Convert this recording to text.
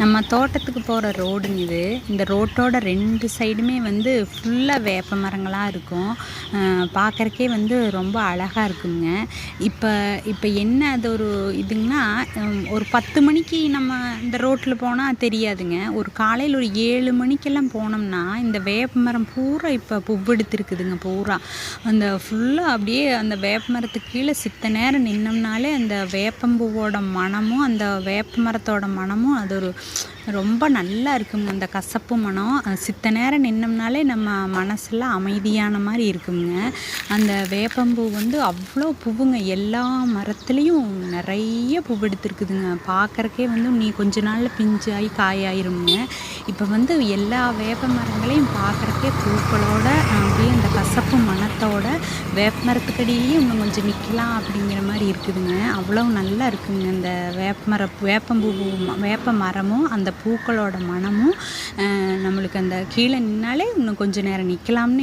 நம்ம தோட்டத்துக்கு போகிற ரோடுங்க இது. இந்த ரோட்டோட 2 சைடுமே வந்து ஃபுல்லாக வேப்ப மரங்களாக இருக்கும். பார்க்கறக்கே வந்து ரொம்ப அழகாக இருக்குங்க. இப்போ இப்போ என்ன அது ஒரு இதுங்கன்னா, ஒரு 10 மணிக்கு நம்ம இந்த ரோட்டில் போனால் தெரியாதுங்க. ஒரு காலையில் ஒரு 7 மணிக்கெல்லாம் போனோம்னா, இந்த வேப்ப மரம் பூரா இப்போ பூவெடுத்துருக்குதுங்க பூரா. அந்த ஃபுல்லாக அப்படியே அந்த வேப்ப மரத்துக்கு கீழே சித்த நேரம் நின்னோம்னாலே அந்த வேப்பம்பூவோட மணமும், அந்த வேப்ப மரத்தோட மணமும் அது ஒரு ரொம்ப நல்லா இருக்குங்க. அந்த கசப்பு மணம் சித்த நேரம் நின்னோம்னாலே நம்ம மனசெல்லாம் அமைதியான மாதிரி இருக்குங்க. அந்த வேப்பம்பூ வந்து அவ்வளோ பூவுங்க. எல்லா மரத்துலேயும் நிறைய பூவெடுத்துருக்குதுங்க. பார்க்குறக்கே வந்து நீ கொஞ்ச நாளில் பிஞ்சாகி காயாயிருங்க. இப்போ வந்து எல்லா வேப்ப மரங்களையும் பார்க்குறக்கே பூக்களோட அப்படியே அந்த கசப்பு மணத்தோட வேப்ப மரத்துக்கடியிலையும் இன்னும் கொஞ்சம் நிற்கலாம் அப்படிங்கிற மாதிரி இருக்குதுங்க. அவ்வளோ நல்லா இருக்குங்க. இந்த வேப்ப மரமும் அந்த பூக்களோட மணமும் நம்மளுக்கு அந்த கீழே நின்னாலே இன்னும் கொஞ்சம் நேரம் நிற்கலாம்னு